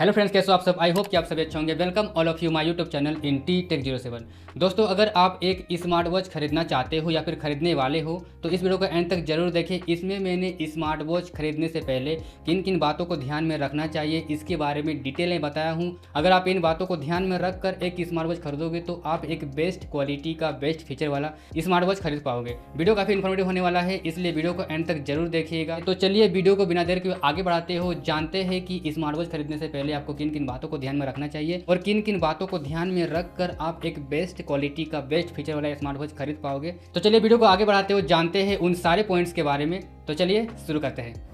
Hello friends, कैसे हो आप सब। आई होप कि आप सभी अच्छे होंगे। Welcome all of you my YouTube channel in T tech 07। दोस्तों, अगर आप एक स्मार्ट वॉच खरीदना चाहते हो या फिर खरीदने वाले हो तो इस वीडियो को एंड तक जरूर देखें। इसमें मैंने स्मार्ट वॉच खरीदने से पहले किन किन बातों को ध्यान में रखना चाहिए इसके बारे में डिटेल में बताया हूँ। अगर आप इन बातों को ध्यान में रख कर एक स्मार्ट वॉच खरीदोगे तो आप एक बेस्ट क्वालिटी का बेस्ट फीचर वाला स्मार्ट वॉच खरीद पाओगे। वीडियो काफ़ी इन्फॉर्मेटिव होने वाला है, इसलिए वीडियो को एंड तक जरूर देखिएगा। तो चलिए वीडियो को बिना देर के आगे बढ़ाते हो, जानते हैं कि स्मार्ट वॉच खरीदने से पहले आपको किन किन बातों को ध्यान में रखना चाहिए और किन किन बातों को ध्यान में रखकर आप एक बेस्ट क्वालिटी का बेस्ट फीचर वाला स्मार्ट वॉच खरीद पाओगे। तो चलिए वीडियो को आगे बढ़ाते हो, जानते हैं उन सारे पॉइंट्स के बारे में। तो चलिए शुरू करते हैं।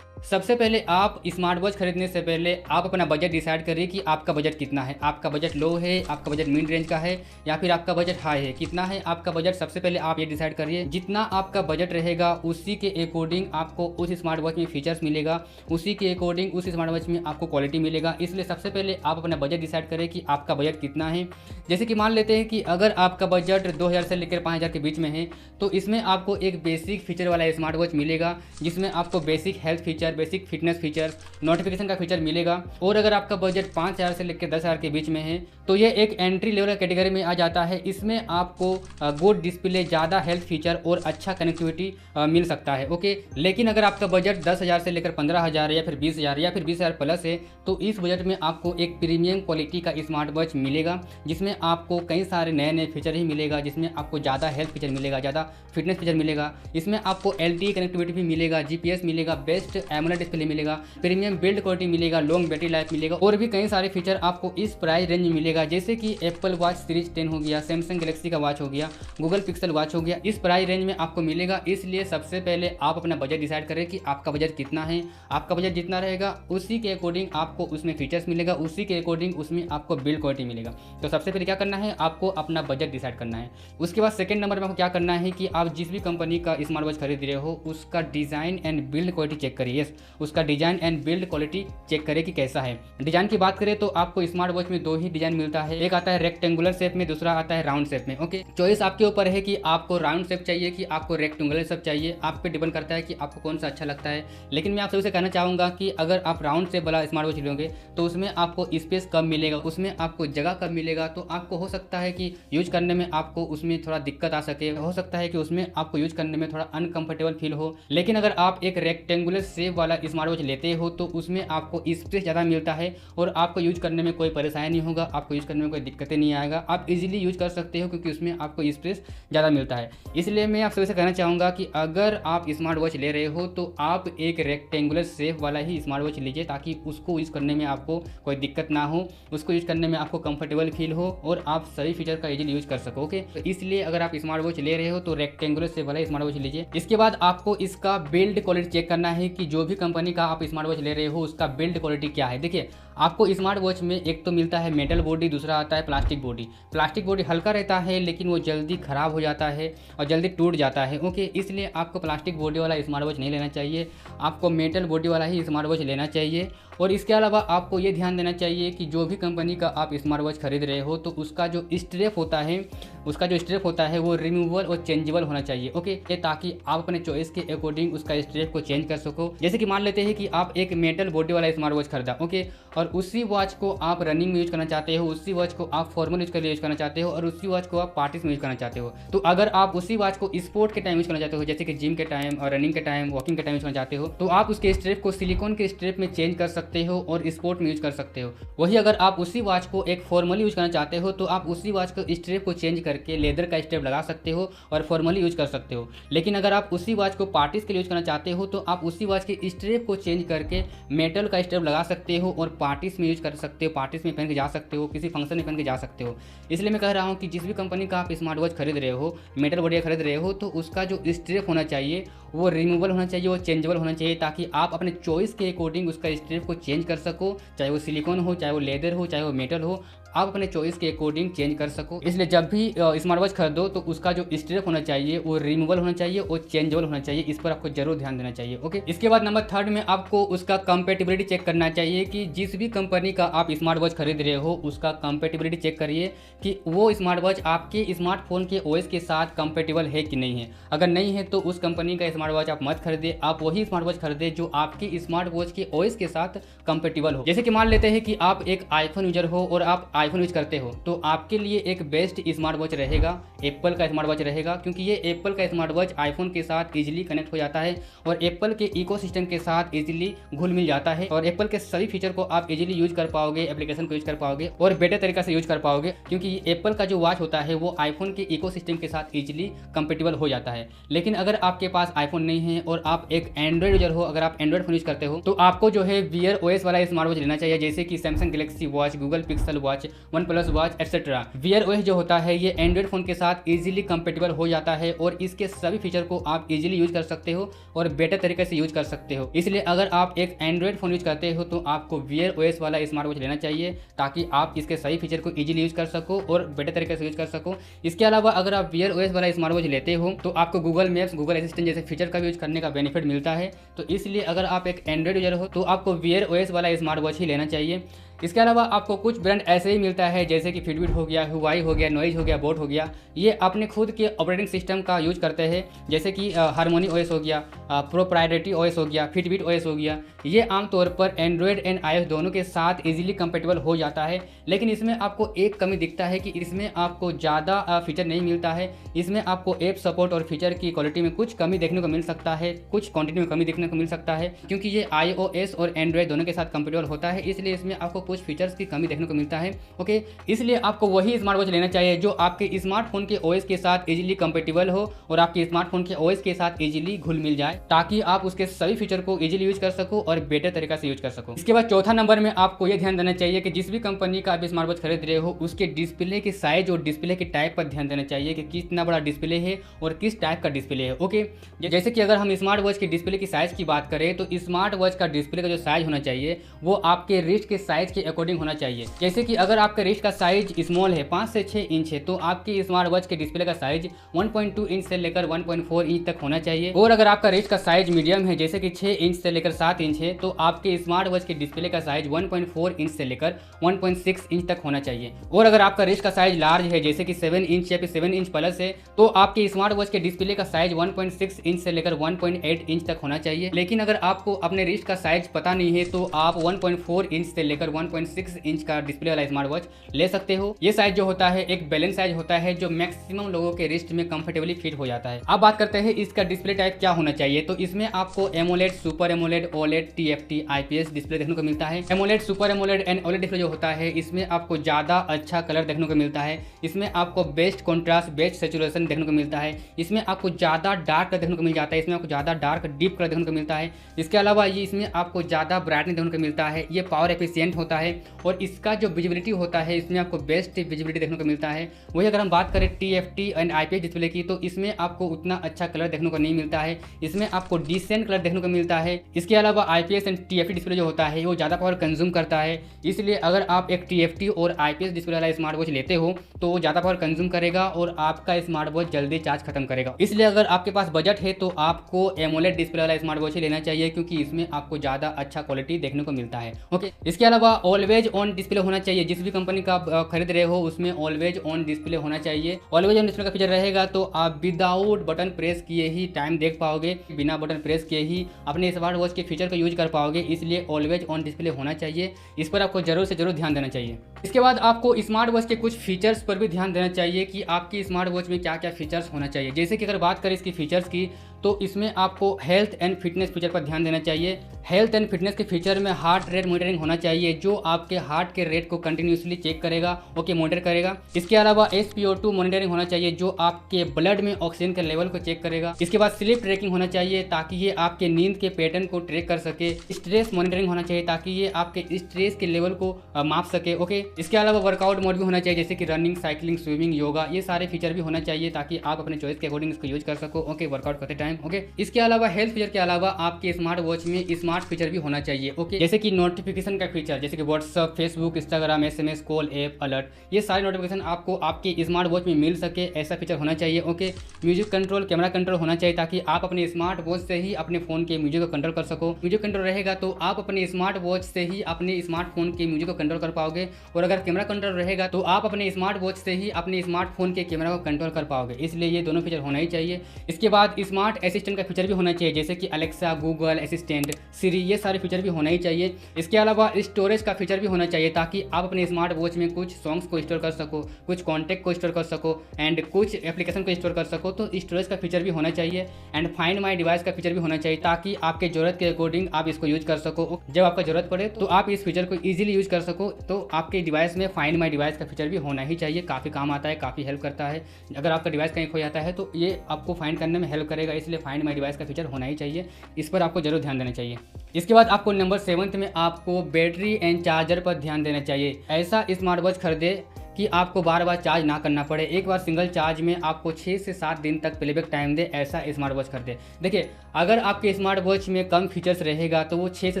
सबसे पहले आप स्मार्ट वॉच खरीदने से पहले आप अपना बजट डिसाइड करिए कि आपका बजट कितना है। आपका बजट लो है, आपका बजट मिड रेंज का है या फिर आपका बजट हाई है। कितना है आपका बजट, सबसे पहले आप ये डिसाइड करिए। जितना आपका बजट रहेगा उसी के अकॉर्डिंग आपको उस स्मार्ट वॉच में फीचर्स मिलेगा, उसी के अकॉर्डिंग उस स्मार्ट वॉच में आपको क्वालिटी मिलेगा। इसलिए सबसे पहले आप अपना बजट डिसाइड करें कि आपका बजट कितना है। जैसे कि मान लेते हैं कि अगर आपका बजट 2000 से लेकर 5000 के बीच में है तो इसमें आपको एक बेसिक फीचर वाला स्मार्ट वॉच मिलेगा जिसमें आपको basic health feature, basic fitness features, notification का फीचर मिलेगा। और अगर आपका बजट 5000 से लेकर 10000 के बीच में है तो ये एक एंट्री लेवल कैटेगरी में आ जाता है। इसमें आपको गुड डिस्प्ले, ज़्यादा हेल्थ फीचर और अच्छा कनेक्टिविटी मिल सकता है। ओके, लेकिन अगर आपका बजट 10,000 से लेकर 15,000 या फिर 20,000 या फिर 20,000 प्लस है तो इस बजट में आपको एक प्रीमियम क्वालिटी का स्मार्ट वॉच मिलेगा जिसमें आपको कई सारे नए नए फीचर ही मिलेगा, जिसमें आपको ज़्यादा हेल्थ फीचर मिलेगा, ज़्यादा फिटनेस फीचर मिलेगा। इसमें आपको LTE कनेक्टिविटी भी मिलेगा, GPS मिलेगा, बेस्ट एमोलेड डिस्प्ले मिलेगा, प्रीमियम बिल्ड क्वालिटी मिलेगा, लॉन्ग बैटरी लाइफ मिलेगा और भी कई सारे फीचर आपको इस प्राइस रेंज में मिलेगा। जैसे कि एप्पल वॉच सीरीज 10 हो गया, सैमसंग गैलेक्सी का वॉच हो गया, गूगल पिक्सल वॉच हो गया, इस प्राइस रेंज में आपको मिलेगा। इसलिए सबसे पहले आप अपना बजट डिसाइड करें कि आपका बजट कितना है। आपका बजट जितना रहेगा उसी के अकॉर्डिंग आपको उसमें फीचर्स मिलेगा, उसी के अकॉर्डिंग उसमें आपको बिल्ड क्वालिटी मिलेगा। तो सबसे पहले क्या करना है, आपको अपना बजट डिसाइड करना है। उसके बाद सेकंड नंबर में आपको क्या करना है कि आप जिस भी कंपनी का स्मार्ट वॉच खरीद रहे हो उसका design and build quality check करिए। उसका design and build quality check करें कि कैसा है। डिजाइन की बात करें तो आपको स्मार्ट वॉच में दो ही डिजाइन मिलता है, एक आता है रेक्टेंगुलर शेप में, दूसरा आता है राउंड शेप में। ओके, चॉइस आपके ऊपर है कि आपको राउंड शेप चाहिए कि आपको रेक्टेंगुलर शेप चाहिए। आप पे डिपेंड करता है कि आपको कौन सा अच्छा लगता है। लेकिन मैं आप सभी से कहना चाहूँगा कि अगर आप राउंड शेप वाला स्मार्ट वॉच लोगे तो उसमें आपको स्पेस कम मिलेगा, उसमें आपको जगह कम मिलेगा। तो आपको हो सकता है कि यूज करने में आपको उसमें थोड़ा दिक्कत आ सके, हो सकता है कि उसमें आपको यूज करने में थोड़ा अनकंफर्टेबल फील हो। लेकिन अगर आप एक रेक्टेंगुलर शेप वाला स्मार्ट वॉच लेते हो तो उसमें आपको स्पेस ज़्यादा मिलता है और आपको यूज करने में कोई परेशानी नहीं होगा, आपको यूज करने में कोई दिक्कतें नहीं आएगा। आप इजीली यूज कर सकते हो क्योंकि उसमें आपको स्पेस ज़्यादा मिलता है। इसलिए मैं आप सभी से कहना चाहूँगा कि अगर आप स्मार्ट वॉच ले रहे हो तो आप एक रेक्टेंगुलर शेप वाला ही स्मार्ट वॉच लीजिए ताकि उसको यूज करने में आपको कोई दिक्कत ना हो, उसको यूज करने में आपको कंफर्टेबल फील हो और आप सभी फीचर का इजीली यूज कर सको। ओके, तो इसलिए अगर आप स्मार्ट वॉच ले रहे हो तो रेक्टेंगुलर शेप वाला स्मार्ट वॉच लीजिए। इसके बाद आपको इसका बिल्ड क्वालिटी चेक करना है कि जो भी कंपनी का आप स्मार्ट वॉच ले रहे हो उसका बिल्ड क्वालिटी क्या है। देखिए, आपको स्मार्ट वॉच में एक तो मिलता है मेटल बॉडी, दूसरा आता है प्लास्टिक बॉडी। प्लास्टिक बॉडी हल्का रहता है लेकिन वो जल्दी ख़राब हो जाता है और जल्दी टूट जाता है। ओके, इसलिए आपको प्लास्टिक बॉडी वाला स्मार्ट वॉच नहीं लेना चाहिए, आपको मेटल बॉडी वाला ही स्मार्ट वॉच लेना चाहिए। और इसके अलावा आपको ये ध्यान देना चाहिए कि जो भी कंपनी का आप स्मार्ट वॉच खरीद रहे हो तो उसका जो स्ट्रेप होता है वो रिमूवेबल और चेंजेबल होना चाहिए। ओके, ताकि आप अपने चॉइस के अकॉर्डिंग उसका स्ट्रेप को चेंज कर सको। जैसे कि मान लेते हैं कि आप एक मेटल बॉडी वाला स्मार्ट वॉच खरीदा, ओके, और उसी वॉच को आप रनिंग में यूज करना चाहते हो, उसी वॉच को आप फॉर्मल यूज करना चाहते हो और उसी वॉच को आप पार्टीज में यूज करना चाहते हो। तो अगर आप उसी वॉच को स्पोर्ट के टाइम यूज करना चाहते हो, जैसे कि जिम के टाइम और रनिंग के टाइम, वॉकिंग के टाइम यूज करना चाहते हो, तो आप उसके स्ट्रेप को सिलिकॉन के स्ट्रेप में चेंज कर सकते हो और स्पोर्ट में यूज कर सकते हो। वही अगर आप उसी वॉच को एक फॉर्मली यूज करना चाहते हो तो आप उसी वॉच को स्ट्रेप को चेंज करके लेदर का स्ट्रेप लगा सकते हो और फॉर्मली यूज कर सकते हो। लेकिन अगर आप उसी वॉच को पार्टीज के लिए यूज करना चाहते हो तो आप उसी वॉच के स्ट्रेप को चेंज करके मेटल का स्ट्रेप लगा सकते हो और पार्टीज में यूज कर सकते हो, पार्टीज में पहन के जा सकते हो, किसी फंक्शन में पहन के जा सकते हो। इसलिए मैं कह रहा हूँ कि जिस भी कंपनी का आप स्मार्ट वॉच खरीद रहे हो, मेटल बॉडी खरीद रहे हो, तो उसका जो स्ट्रेप होना चाहिए वो रिमूवल होना चाहिए, वो चेंजेबल होना चाहिए, ताकि आप अपने चॉइस के अकॉर्डिंग उसका स्ट्रिप को चेंज कर सको। चाहे वो सिलिकॉन हो, चाहे वो लेदर हो, चाहे वो मेटल हो, आप अपने चॉइस के अकॉर्डिंग चेंज कर सको। इसलिए जब भी स्मार्ट वॉच खरीदो तो उसका जो स्ट्रिप होना चाहिए वो रिमूवल होना चाहिए और चेंजेबल होना चाहिए। इस पर आपको जरूर ध्यान देना चाहिए। ओके, इसके बाद नंबर 3 में आपको उसका कंपेटिबिलिटी चेक करना चाहिए कि जिस भी कंपनी का आप स्मार्ट वॉच खरीद रहे हो उसका कंपेटिबिलिटी चेक करिए कि वो स्मार्ट वॉच आपके स्मार्टफोन के ओएस के साथ कंपेटिबल है कि नहीं है। अगर नहीं है तो उस कंपनी का स्मार्ट वॉच आप मत खरीदे, आप वही स्मार्ट वॉच खरीदे जो आपके स्मार्ट वॉच के ओएस के साथ कंपेटिबल हो। जैसे कि मान लेते हैं कि आप एक आईफोन यूजर हो और आप आईफोन यूज करते हो, तो आपके लिए एक बेस्ट स्मार्ट वॉच रहेगा एप्पल का स्मार्ट वॉच रहेगा, क्योंकि ये एप्पल का स्मार्ट वॉच आईफोन के साथ इजीली कनेक्ट हो जाता है और एप्पल के इकोसिस्टम के साथ इजीली घुल मिल जाता है और एप्पल के सभी फीचर को आप इजीली यूज कर पाओगे, एप्लीकेशन को यूज कर पाओगे और बेटर तरीके से यूज कर पाओगे, क्योंकि एप्पल का जो वॉच होता है वो आईफोन के इकोसिस्टम के साथ इजीली कंपेटिबल हो जाता है। लेकिन अगर आपके पास आईफोन नहीं है और आप एक एंड्रॉइड यूजर हो, अगर आप एंड्रॉइड फोन यूज करते हो, तो आपको जो है वियर ओएस वाला स्मार्ट वॉच लेना चाहिए, जैसे कि Samsung Galaxy watch, Google pixel watch, one plus watch etcetera. Wear OS जो होता है ये एंड्रॉइड फोन के साथ इजीली कंपेटिबल हो जाता है और इसके सभी फीचर को आप इजीली यूज कर सकते हो और बेटर तरीके से यूज कर सकते हो। इसलिए अगर आप एक एंड्रॉइड फोन यूज करते हो तो आपको वियर ओएस वाला स्मार्ट वॉच लेना चाहिए, ताकि आप इसके सभी फीचर को इजीली यूज कर सको और बेटर तरीके से यूज कर सको। इसके अलावा अगर आप वियर ओएस वाला स्मार्ट वॉच लेते हो तो आपको गूगल मैप्स, गूगल असिस्टेंट जैसे फीचर का भी यूज करने का बेनिफिट मिलता है। तो इसलिए अगर आप एक एंड्रॉइड यूजर हो तो आपको वियर ओएस वाला स्मार्ट वॉच ही लेना चाहिए। इसके अलावा आपको कुछ ब्रांड ऐसे ही मिलता है जैसे कि फिटबिट हो गया, हुआई हो गया, नॉइज हो गया, बोट हो गया, ये अपने खुद के ऑपरेटिंग सिस्टम का यूज करते हैं, जैसे कि हारमोनी ओएस हो गया, प्रोप्राइटरी ओएस हो गया, फिटबिट ओएस हो गया। ये आमतौर पर एंड्रॉयड एंड आईओएस दोनों के साथ इजीली कंपेटेबल हो जाता है। लेकिन इसमें आपको एक कमी दिखता है कि इसमें आपको ज़्यादा फीचर नहीं मिलता है। इसमें आपको ऐप सपोर्ट और फीचर की क्वालिटी में कुछ कमी देखने को मिल सकता है, कुछ क्वांटिटी में कमी देखने को मिल सकता है, क्योंकि ये iOS और एंड्रॉयड दोनों के साथ कंपेटेबल होता है, इसलिए इसमें आपको कुछ फीचर्स की कमी देखने को मिलता है। ओके, इसलिए आपको वही स्मार्ट वॉच लेना चाहिए जो आपके स्मार्टफोन के ओएस के साथ इजीली कंपेटेबल हो और आपके स्मार्टफोन के ओएस के साथ इजीली घुल मिल जाए, ताकि आप उसके सभी फीचर को इजीली यूज कर सको और बेटर तरीका से यूज कर सको। इसके बाद चौथा नंबर में आपको यह ध्यान देना चाहिए कि जिस भी कंपनी का आप स्मार्ट वॉच खरीद रहे हो उसके डिस्प्ले के साइज और डिस्प्ले के टाइप पर ध्यान देना चाहिए कि कितना बड़ा डिस्प्ले है और किस टाइप का डिस्प्ले है। ओके, जैसे कि अगर हम स्मार्ट वॉच के डिस्प्ले की साइज की बात करें तो स्मार्ट वॉच का डिस्प्ले का जो साइज होना चाहिए वो आपके रिस्ट के साइज के अकॉर्डिंग होना चाहिए। जैसे कि अगर आपका रिस्ट का साइज स्मॉल है, 5 से 6 इंच है, तो आपके स्मार्ट वॉच के डिस्प्ले का साइज 1.2 इंच से लेकर 1.4 इंच तक होना चाहिए। और अगर आपका रिस्ट का साइज मीडियम है, जैसे कि 6 इंच से लेकर 7 इंच है, तो आपके स्मार्ट वॉच के डिस्प्ले का साइज 1.4 इंच से लेकर 1.6 इंच तक होना चाहिए। और अगर आपका रिस्ट का साइज लार्ज है, जैसे कि 7 इंच या फिर 7 इंच प्लस है, तो आपके स्मार्ट वॉच के डिस्प्ले का साइज 1.6 इंच से लेकर 1.8 इंच तक होना चाहिए। लेकिन अगर आपको अपने रिस्ट का साइज पता नहीं है तो आप 1.4 इंच से लेकर 1.6 इंच का डिस्प्ले वाला स्मार्ट वॉच ले सकते हो। ये साइज जो होता है एक बैलेंस साइज होता है जो मैक्सिमम लोगों के रिस्ट में कंफर्टेबली फिट हो जाता है। अब बात करते हैं इसका डिस्प्ले टाइप क्या होना चाहिए। तो इसमें आपको AMOLED, super AMOLED, OLED, TFT, IPS display देखने को मिलता है। AMOLED, super AMOLED and OLED display जो होता है इसमें आपको ज़्यादा अच्छा कलर देखने को मिलता है। इसमें आपको बेस्ट कॉन्ट्रास्ट, बेस्ट सेचुरेशन देखने को मिलता है। इसमें आपको ज़्यादा डार्क कलर देखने को मिल जाता है। इसमें आपको ज़्यादा डार्क डीप कलर देखने को मिलता है। इसके अलावा ये इसमें आपको ज़्यादा ब्राइटनेस देखने को मिलता है। ये पावर एफिशिएंट होता है और इसका जो विजिबिलिटी होता है इसमें आपको बेस्ट विजिबिलिटी देखने को मिलता है। वही अगर हम बात करें टीएफटी एंड आईपीएस डिस्प्ले की तो इसमें आपको उतना अच्छा कलर देखने को नहीं मिलता है। इसमें आपको डिसेंट कलर देखने को मिलता है। इसके अलावा आईपीएस एंड टीएफटी डिस्प्ले जो होता है वो ज़्यादा पावर कंज्यूम करता है। इसलिए अगर आप एक टीएफटी और आईपीएस डिस्प्ले वाला स्मार्ट वॉच लेते हो तो वो ज़्यादा पावर कंज्यूम करेगा और आपका स्मार्ट वॉच जल्दी चार्ज खत्म करेगा। इसलिए अगर आपके पास बजट है तो आपको एमोलेड डिस्प्ले वाला स्मार्ट वॉच ही लेना चाहिए, क्योंकि इसमें आपको ज़्यादा अच्छा क्वालिटी देखने को मिलता है। ओके, इसके अलावा ऑलवेज ऑन डिस्प्ले होना चाहिए। जिस भी कंपनी का आप खरीद रहे हो उसमें ऑलवेज ऑन डिस्प्ले होना चाहिए। ऑलवेज ऑन डिस्प्ले का फीचर रहेगा तो आप विदाउट बटन प्रेस किए ही टाइम देख पाओगे, बिना बटन प्रेस किए ही अपने स्मार्ट वॉच के फीचर को यूज कर पाओगे। इसलिए ऑलवेज ऑन डिस्प्ले होना चाहिए। इस पर आपको जरूर से जरूर ध्यान देना चाहिए। इसके बाद आपको स्मार्ट वॉच के कुछ फीचर्स पर भी ध्यान देना चाहिए कि आपकी स्मार्ट वॉच में क्या क्या फीचर्स होना चाहिए। जैसे कि अगर बात करें इसकी फीचर्स की तो इसमें आपको हेल्थ एंड फिटनेस फीचर पर ध्यान देना चाहिए। हेल्थ एंड फिटनेस के फीचर में हार्ट रेट मॉनिटरिंग होना चाहिए, जो आपके हार्ट के रेट को कंटिन्यूसली चेक करेगा, ओके, मॉनिटर करेगा। इसके अलावा SpO2 मॉनिटरिंग होना चाहिए, जो आपके ब्लड में ऑक्सीजन के लेवल को चेक करेगा। इसके बाद स्लीप ट्रैकिंग होना चाहिए ताकि ये आपके नींद के पैटर्न को ट्रैक कर सके। स्ट्रेस मॉनिटरिंग होना चाहिए ताकि ये आपके स्ट्रेस के लेवल को माप सके, ओके। इसके अलावा वर्कआउट मोड भी होना चाहिए, जैसे कि रनिंग, साइकिलिंग, स्विमिंग, योगा, ये सारे फीचर भी होना चाहिए ताकि आप अपने चॉइस के अकॉर्डिंग इसको यूज कर सको, ओके, वर्कआउट करते टाइम, ओके। इसके अलावा हेल्थ फीचर के अलावा आपके स्मार्ट वॉच में स्मार्ट फीचर भी होना चाहिए, ओके, जैसे कि नोटिफिकेशन का फीचर, जैसे कि WhatsApp, Facebook, Instagram, SMS, call, app, alert, ये सारे नोटिफिकेशन आपको आपके स्मार्ट वॉच में मिल सके, ऐसा फीचर होना चाहिए, okay. Music control, camera control होना चाहिए ताकि आप अपने स्मार्ट वॉच से ही अपने फोन के म्यूजिक को कंट्रोल कर सको। म्यूजिक कंट्रोल रहेगा तो आप अपने स्मार्ट वॉच से ही अपने स्मार्टफोन के म्यूजिक को कंट्रोल कर पाओगे, और अगर कैमरा कंट्रोल रहेगा तो आप अपने स्मार्ट वॉच से ही अपने स्मार्टफोन के कैमरा को कंट्रोल कर पाओगे, इसलिए ये दोनों फीचर होना ही चाहिए। इसके बाद स्मार्ट असिस्टेंट का फीचर भी होना चाहिए, जैसे कि अलेक्सा, गूगल असिस्टेंट, सिरी, ये सारे फीचर भी होना ही चाहिए। इसके अलावा स्टोरेज का फीचर भी होना चाहिए ताकि आप अपने स्मार्ट वॉच में कुछ सॉन्ग्स को स्टोर कर सको, कुछ कॉन्टैक्ट को स्टोर कर सको, एंड कुछ एप्लीकेशन को स्टोर कर सको, तो स्टोरेज का फीचर भी होना चाहिए। एंड फाइंड माई डिवाइस का फीचर भी होना चाहिए ताकि आपके जरूरत के अकॉर्डिंग आप इसको यूज कर सको। जब आपका जरूरत पड़े तो आप इस फीचर को ईजिली यूज कर सको, तो आपके डिवाइस में फाइंड माई डिवाइस का फीचर भी होना ही चाहिए। काफ़ी काम आता है, काफ़ी हेल्प करता है। अगर आपका डिवाइस कहीं खो जाता है तो ये आपको फाइंड करने में हेल्प करेगा, इसलिए फाइंड माई डिवाइस का फीचर होना ही चाहिए। इस पर आपको जरूर ध्यान देना चाहिए। इसके बाद आपको नंबर 7 में आपको बैटरी एंड चार्जर पर ध्यान देना चाहिए। ऐसा स्मार्ट वॉच खरीदे कि आपको बार बार चार्ज ना करना पड़े, एक बार सिंगल चार्ज में आपको 6 से 7 दिन तक प्लेबैक टाइम दे, ऐसा स्मार्ट वॉच खरीदे। देखिए, अगर आपके स्मार्ट वॉच में कम फीचर्स रहेगा तो वो 6 से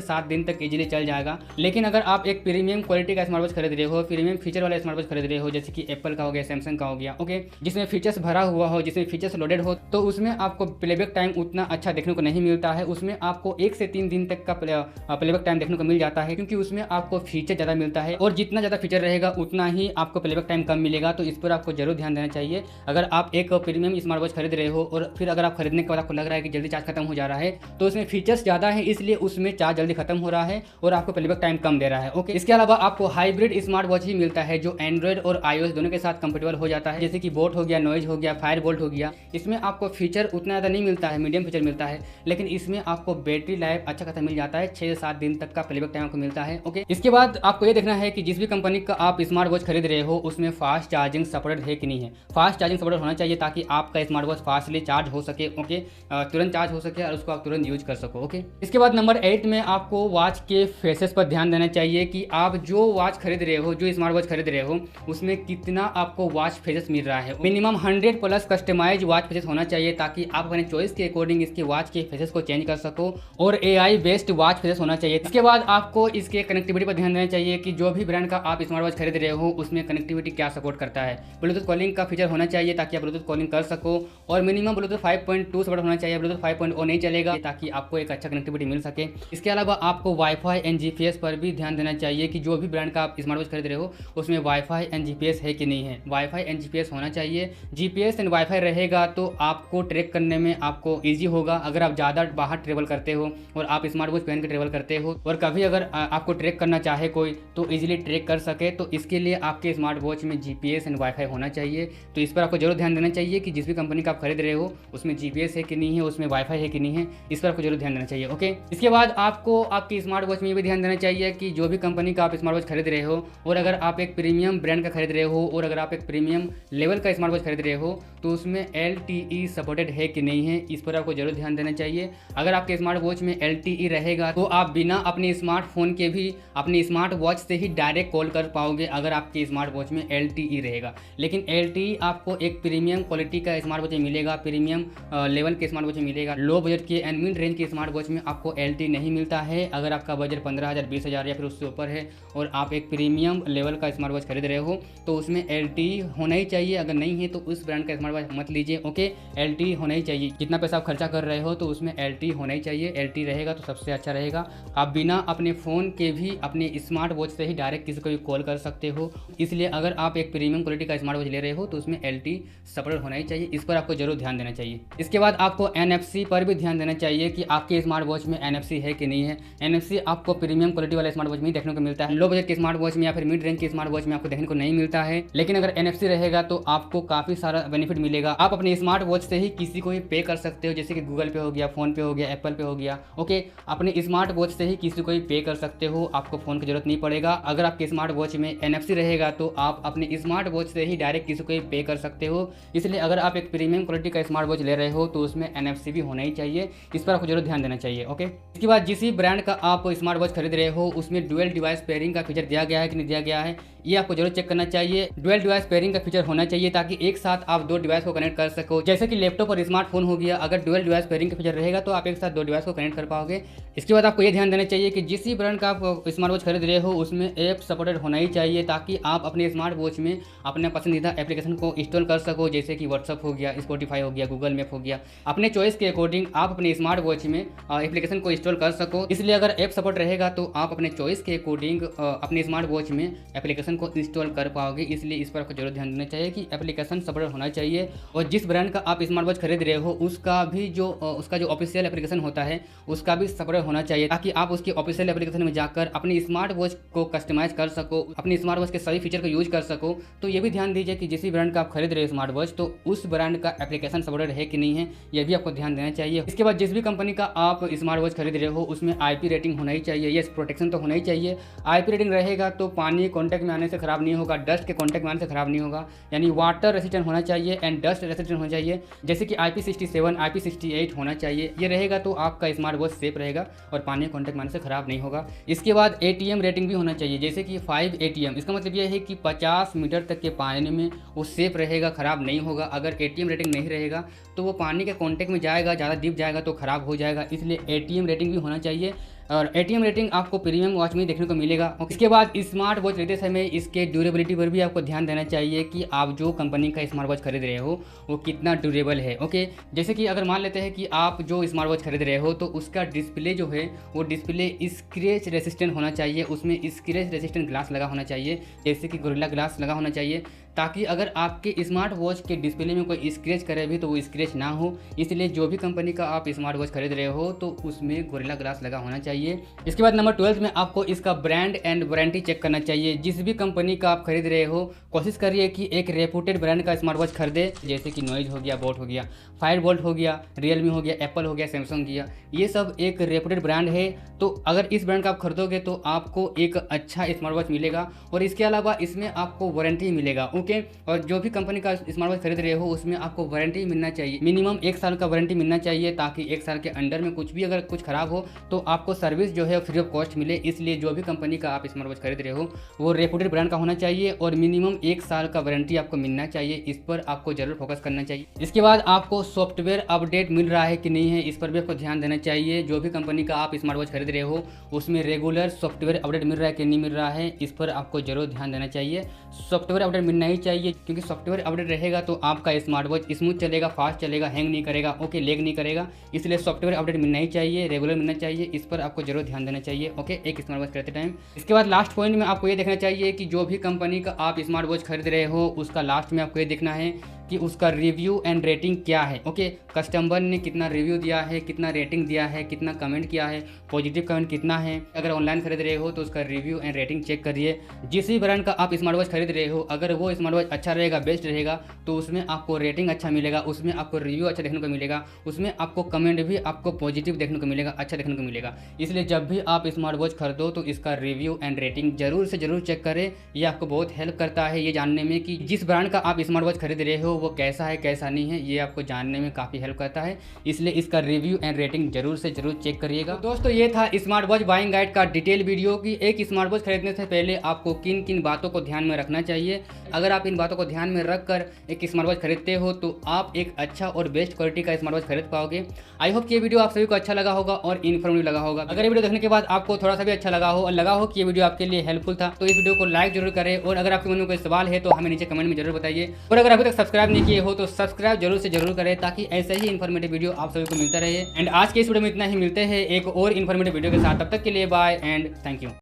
7 दिन तक इजीली चल जाएगा, लेकिन अगर आप एक प्रीमियम क्वालिटी का स्मार्ट वॉच खरीद रहे हो, प्रीमियम फीचर वाला स्मार्ट वॉच खरीद रहे हो, जैसे कि एप्पल का हो गया, सैमसंग का हो गया, ओके, जिसमें फीचर्स भरा हुआ हो, जिसमें फीचर्स लोडेड हो, तो उसमें आपको प्लेबैक टाइम उतना अच्छा देखने को नहीं मिलता है। उसमें आपको 1 से 3 दिन तक का प्लेबैक टाइम देखने को मिल जाता है, क्योंकि उसमें आपको फीचर ज़्यादा मिलता है, और जितना ज़्यादा फीचर रहेगा उतना ही आपको प्लेबैक टाइम कम मिलेगा। तो इस पर आपको जरूर ध्यान देना चाहिए। अगर आप एक प्रीमियम स्मार्ट वॉच खरीद रहे हो और फिर अगर आप खरीदने के बाद आपको लग रहा है कि जल्दी चार्ज खत्म हो जा रहा है, तो उसमें फीचर्स ज़्यादा है, इसलिए उसमें चार्ज जल्दी खत्म हो रहा है और आपको प्लेबैक टाइम कम दे रहा है, ओके। इसके अलावा आपको हाइब्रिड स्मार्ट वॉच ही मिलता है, जो एंड्रॉइड और iOS दोनों के साथ कंपेटेबल हो जाता है, जैसे कि बोट हो गया, नॉइज हो गया, फायर बोल्ट हो गया। इसमें आपको फीचर उतना ज़्यादा नहीं मिलता है, मीडियम फीचर मिलता है, लेकिन इसमें आपको बैटरी लाइफ अच्छा खासा मिल जाता है, 6 से 7 दिन तक का प्लेबैक टाइम आपको मिलता है, ओके। इसके बाद आपको ये देखना है कि जिस भी कंपनी का आप स्मार्ट वॉच खरीद रहे हो उसमें फास्ट चार्जिंग सपोर्टेड है कि नहीं है। फास्ट चार्जिंग सपोर्ट होना चाहिए ताकि आपका स्मार्ट वॉच फास्टली चार्ज हो सके, ओके, तुरंत चार्ज हो सके और उसको आप तुरंत यूज कर सको, ओके। इसके बाद नंबर 8 में आपको वॉच के फेसेस पर ध्यान देना चाहिए कि आप जो वॉच खरीद रहे हो, जो स्मार्ट वॉच खरीद रहे हो, उसमें कितना आपको वॉच फेसेस मिल रहा है। मिनिमम 100+ कस्टमाइज वॉच फेसेस होना चाहिए ताकि आप अपने चॉइस के अकॉर्डिंग इसके वॉच के फेसेस को चेंज कर सको, और AI बेस्ड वॉच फेसेस होना चाहिए। इसके बाद आपको इसके कनेक्टिविटी पर ध्यान देना चाहिए कि जो भी ब्रांड का आप स्मार्ट वॉच खरीद रहे हो उसमें कनेक्टिविटी क्या सपोर्ट करता है। ब्लूटूथ कॉलिंग का फीचर होना चाहिए ताकि आप ब्लूटूथ कॉलिंग कर सको, और मिनिमम ब्लूटूथ 5.2 सपोर्ट होना चाहिए, ब्लूटूथ 5.0 नहीं चलेगा, ताकि आपको एक अच्छा कनेक्टिविटी मिल सके। इसके अलावा आपको वाईफाई एंड GPS पर भी ध्यान देना चाहिए कि जो भी ब्रांड का आप स्मार्ट वॉच खरीद रहे हो उसमें वाईफाई एंड GPS है कि नहीं है। वाईफाई एंड GPS होना चाहिए। GPS एंड वाईफाई रहेगा तो आपको ट्रैक करने में आपको ईजी होगा। अगर आप ज़्यादा बाहर ट्रेवल करते हो और आप स्मार्ट वॉच पहन के ट्रेवल करते हो और कभी अगर आपको ट्रैक करना चाहे कोई तो ईजिली ट्रैक कर सके, तो इसके लिए आपके स्मार्ट वॉच में GPS एंड वाईफाई होना चाहिए। तो इस पर आपको जरूर ध्यान देना चाहिए कि जिस भी कंपनी का आप खरीद रहे हो उसमें GPS है कि नहीं है, उसमें वाईफाई है कि नहीं है, इस पर आपको जरूर ध्यान देना चाहिए, ओके। इसके बाद आपको आपकी स्मार्ट वॉच में ये भी ध्यान देना चाहिए कि जो भी कंपनी का आप स्मार्ट वॉच खरीद रहे हो, और अगर आप एक प्रीमियम ब्रांड का खरीद रहे हो, और अगर आप एक प्रीमियम लेवल का स्मार्ट वॉच खरीद रहे हो, तो उसमें LTE सपोर्टेड है कि नहीं है, इस पर आपको जरूर ध्यान देना चाहिए। अगर आपके स्मार्ट वॉच में LTE रहेगा तो आप बिना अपने स्मार्टफोन के भी अपने स्मार्ट वॉच से ही डायरेक्ट कॉल कर पाओगे, अगर आपके स्मार्ट वॉच में LTE रहेगा। लेकिन LTE आपको एक प्रीमियम क्वालिटी का स्मार्ट वॉच में मिलेगा, प्रीमियम लेवल के स्मार्ट वॉच में मिलेगा। लो बजट के एंड मिड रेंज के स्मार्ट वॉच में आपको LTE नहीं मिलता है। अगर आपका बजट 15,000, 20,000 या फिर उससे ऊपर है और आप एक प्रीमियम लेवल का स्मार्ट वॉच खरीद रहे हो तो उसमें LTE होना ही चाहिए। अगर नहीं है तो उस ब्रांड का स्मार्ट वॉच मत लीजिए, ओके। LTE होना ही चाहिए। जितना पैसा आप खर्चा कर रहे हो तो उसमें LTE होना ही चाहिए। LTE रहेगा तो सबसे अच्छा रहेगा। आप बिना अपने फ़ोन के भी अपने स्मार्ट वॉच से ही डायरेक्ट किसी को भी कॉल कर सकते हो, इसलिए अगर आप एक प्रीमियम क्वालिटी का स्मार्ट वॉच ले रहे हो तो उसमें LTE सपोर्ट होना ही चाहिए। इस पर आपको जरूर ध्यान देना चाहिए। इसके बाद आपको NFC पर भी ध्यान देना चाहिए कि आपके स्मार्ट वॉच में NFC है कि नहीं है। NFC आपको प्रीमियम क्वालिटी वाले स्मार्ट वॉच में देखने को मिलता है, लो बजट के स्मार्ट वॉच में या फिर मिड रेंज के स्मार्ट वॉच में आपको देखने को नहीं मिलता है। लेकिन अगर NFC रहेगा तो आपको काफ़ी सारा बेनिफिट मिलेगा। आप अपने स्मार्ट वॉच से ही किसी को भी पे कर सकते हो, जैसे कि गूगल पे हो गया, फोन पे हो गया, एप्पल पे हो गया। ओके, अपने स्मार्ट वॉच से ही किसी को भी पे कर सकते हो, आपको फ़ोन की जरूरत नहीं पड़ेगा। अगर आपके स्मार्ट वॉच में NFC रहेगा तो आप अपने स्मार्ट वॉच से ही डायरेक्ट किसी को भी पे कर सकते हो। इसलिए अगर आप एक प्रीमियम क्वालिटी का स्मार्ट वॉच ले रहे हो तो उसमें NFC भी होना ही चाहिए। इस पर आपको जरूर ध्यान देना चाहिए। ओके, इसके बाद जिस भी ब्रांड का आप स्मार्ट वॉच खरीद रहे हो उसमें डुअल डिवाइस पेयरिंग का फीचर दिया गया है कि नहीं दिया गया है, ये आपको जरूर चेक करना चाहिए। डुअल डिवाइस पेयरिंग का फीचर होना चाहिए ताकि एक साथ आप 2 डिवाइस को कनेक्ट कर सको, जैसे कि लैपटॉप और स्मार्टफोन हो गया। अगर डुअल डिवाइस पेयरिंग का फीचर रहेगा तो आप एक साथ 2 डिवाइस को कनेक्ट कर पाओगे। इसके बाद आपको ये ध्यान देना चाहिए कि जिस भी ब्रांड का आप स्मार्ट वॉच खरीद रहे हो उसमें ऐप सपोर्टेड होना ही चाहिए ताकि आप अपने स्मार्ट वॉच में अपने पसंदीदा एप्लीकेशन को इंस्टॉल कर सको, जैसे कि व्हाट्सअप हो गया, स्पॉटिफाई हो गया, गूगल मैप हो गया। अपने चॉइस के अकॉर्डिंग आप अपने स्मार्ट वॉच में एप्लीकेशन को इंस्टॉल कर सको। इसलिए अगर ऐप सपोर्ट रहेगा तो आप अपने चॉइस के अकॉर्डिंग अपने स्मार्ट वॉच में एप्लीकेशन को इंस्टॉल कर पाओगे। इसलिए इस पर आपको जरूर ध्यान देना चाहिए कि एप्लीकेशन सपोर्ट होना चाहिए। और जिस ब्रांड का आप स्मार्ट वॉच खरीद रहे हो उसका जो ऑफिशियल एप्लीकेशन होता है उसका भी सपोर्ट होना चाहिए ताकि आप उसके ऑफिशियल एप्लीकेशन में जाकर अपनी स्मार्ट वॉच को कस्टमाइज कर सको, अपनी स्मार्ट वॉच के सभी फीचर को यूज कर सको। तो ये भी ध्यान दीजिए कि जिस भी ब्रांड का आप खरीद रहे हो स्मार्ट वॉच तो उस ब्रांड का एप्लीकेशन सपोर्टेड है कि नहीं है, यह भी आपको ध्यान देना चाहिए। इसके बाद जिस भी कंपनी का आप स्मार्ट वॉच खरीद रहे हो उसमें IP रेटिंग होना ही चाहिए, यस प्रोटेक्शन तो होना ही चाहिए। IP रेटिंग रहेगा तो पानी कॉन्टैक्ट में आने से खराब नहीं होगा, डस्ट के कॉन्टैक्ट में आने से खराब नहीं होगा, यानी वाटर रेसिस्टेंट होना चाहिए एंड डस्ट रेसिस्टेंट होना चाहिए, जैसे कि IP67, IP68 होना चाहिए। ये रहेगा तो आपका स्मार्ट वॉच सेफ रहेगा और पानी कॉन्टैक्ट में आने से खराब नहीं होगा। इसके बाद ATM रेटिंग भी होना चाहिए, जैसे कि 5 ATM। इसका मतलब यह है कि 50 मीटर तक के पानी में वो सेफ रहेगा, खराब नहीं होगा। अगर ATM रेटिंग नहीं रहेगा तो वो पानी के कॉन्टैक्ट में जाएगा, ज़्यादा डीप जाएगा तो खराब हो जाएगा। इसलिए ATM रेटिंग भी होना चाहिए और ATM रेटिंग आपको प्रीमियम वॉच में देखने को मिलेगा। इसके बाद स्मार्ट वॉच लेते समय इसके ड्यूरेबिलिटी पर भी आपको ध्यान देना चाहिए कि आप जो कंपनी का स्मार्ट वॉच खरीद रहे हो वो कितना ड्यूरेबल है। ओके, जैसे कि अगर मान लेते हैं कि आप जो स्मार्ट वॉच खरीद रहे हो तो उसका डिस्प्ले जो है वो डिस्प्ले स्क्रैच रेसिस्टेंट होना चाहिए, उसमें स्क्रैच रेसिस्टेंट ग्लास लगा होना चाहिए, जैसे कि गोरिल्ला ग्लास लगा होना चाहिए, ताकि अगर आपके स्मार्ट वॉच के डिस्प्ले में कोई स्क्रैच करे भी तो वो स्क्रैच ना हो। इसलिए जो भी कंपनी का आप स्मार्ट वॉच खरीद रहे हो तो उसमें गोरिल्ला ग्लास लगा होना चाहिए। इसके बाद नंबर 12 में आपको इसका ब्रांड एंड वारंटी चेक करना चाहिए। जिस भी कंपनी का आप खरीद रहे हो कोशिश करिए कि एक रेपुटेड ब्रांड का स्मार्ट वॉच खरीदे, जैसे कि नॉइज हो गया, बोट हो गया, फायरबोल्ट हो गया, रियलमी हो गया, एप्पल हो गया, सैमसंग गया, ये सब एक रेपुटेड ब्रांड है। तो अगर इस ब्रांड का आप खरीदोगे तो आपको एक अच्छा स्मार्ट वॉच मिलेगा और इसके अलावा इसमें आपको वारंटी मिलेगा। ओके, और जो भी कंपनी का स्मार्ट वॉच खरीद रहे हो उसमें आपको वारंटी मिलना चाहिए, मिनिमम 1 साल का वारंटी मिलना चाहिए, ताकि 1 साल के अंडर में कुछ भी अगर कुछ खराब हो तो आपको सर्विस जो है फ्री ऑफ कॉस्ट मिले। इसलिए जो भी कंपनी का आप स्मार्ट वॉच खरीद रहे हो वो रेपुटेड ब्रांड का होना चाहिए और मिनिमम 1 साल का वारंटी आपको मिलना चाहिए। इस पर आपको जरूर फोकस करना चाहिए। इसके बाद आपको सॉफ्टवेयर अपडेट मिल रहा है कि नहीं है, इस पर भी आपको ध्यान देना चाहिए। जो भी कंपनी का आप स्मार्ट वॉच खरीद रहे हो उसमें रेगुलर सॉफ्टवेयर अपडेट मिल रहा है कि नहीं मिल रहा है, इस पर आपको जरूर ध्यान देना चाहिए। सॉफ्टवेयर अपडेट मिलना ही चाहिए, क्योंकि सॉफ्टवेयर अपडेट रहेगा तो आपका स्मार्ट वॉच स्मूथ चलेगा, फास्ट चलेगा, हैंग नहीं करेगा, ओके, लेग नहीं करेगा। इसलिए सॉफ्टवेयर अपडेट मिलना ही चाहिए, रेगुलर मिलना चाहिए, इस पर आपको जरूर ध्यान देना चाहिए। ओके, एक स्मार्ट वॉच खरीदते टाइम। इसके बाद लास्ट पॉइंट में आपको ये देखना चाहिए कि जो भी कंपनी का आप स्मार्ट वॉच खरीद रहे हो उसका लास्ट में आपको ये देखना है कि उसका रिव्यू एंड रेटिंग क्या है। ओके, कस्टमर ने कितना रिव्यू दिया है, कितना रेटिंग दिया है, कितना कमेंट किया है, पॉजिटिव कमेंट कितना है। अगर ऑनलाइन खरीद रहे हो तो उसका रिव्यू एंड रेटिंग चेक करिए। जिस भी ब्रांड का आप स्मार्ट वॉच खरीद रहे हो अगर वो स्मार्ट वॉच अच्छा रहेगा, बेस्ट रहेगा, तो उसमें आपको रेटिंग अच्छा मिलेगा, उसमें आपको रिव्यू अच्छा देखने को मिलेगा, उसमें आपको कमेंट भी आपको पॉजिटिव देखने को मिलेगा, अच्छा देखने को मिलेगा। इसलिए जब भी आप स्मार्ट वॉच खरीदो तो इसका रिव्यू एंड रेटिंग जरूर से जरूर चेक करें। ये आपको बहुत हेल्प करता है ये जानने में कि जिस ब्रांड का आप स्मार्ट वॉच खरीद रहे हो वो कैसा है, कैसा नहीं है, ये आपको जानने में काफ़ी हेल्प करता है। इसलिए इसका रिव्यू एंड रेटिंग जरूर से जरूर चेक करिएगा। तो दोस्तों ये था स्मार्ट वॉच बाइंग गाइड का डिटेल वीडियो कि एक स्मार्ट वॉच खरीदने से पहले आपको किन किन बातों को ध्यान में रखना चाहिए। अगर आप इन बातों को ध्यान में रखकर एक स्मार्ट वॉच खरीदते हो तो आप एक अच्छा और बेस्ट क्वालिटी का स्मार्ट वॉच खरीद पाओगे। आई होप कि ये वीडियो आप सभी को अच्छा लगा होगा और इन्फॉर्मेटिव लगा होगा। अगर ये वीडियो देखने के बाद आपको थोड़ा सा भी अच्छा लगा हो और लगा हो कि ये वीडियो आपके लिए हेल्पफुल था तो इस वीडियो को लाइक जरूर करें। और अगर आपके मन में कोई सवाल है तो हमें नीचे कमेंट में जरूर बताइए। और अगर अभी तक सब्सक्राइब नहीं किए हो तो सब्सक्राइब जरूर से जरूर करें ताकि ऐसे ही इन्फॉर्मेटिव वीडियो आप सभी को मिलता रहे। एंड आज के इस वीडियो में इतना ही, मिलते हैं एक और इन्फॉर्मेटिव वीडियो के साथ। तब तक के लिए बाय एंड थैंक यू।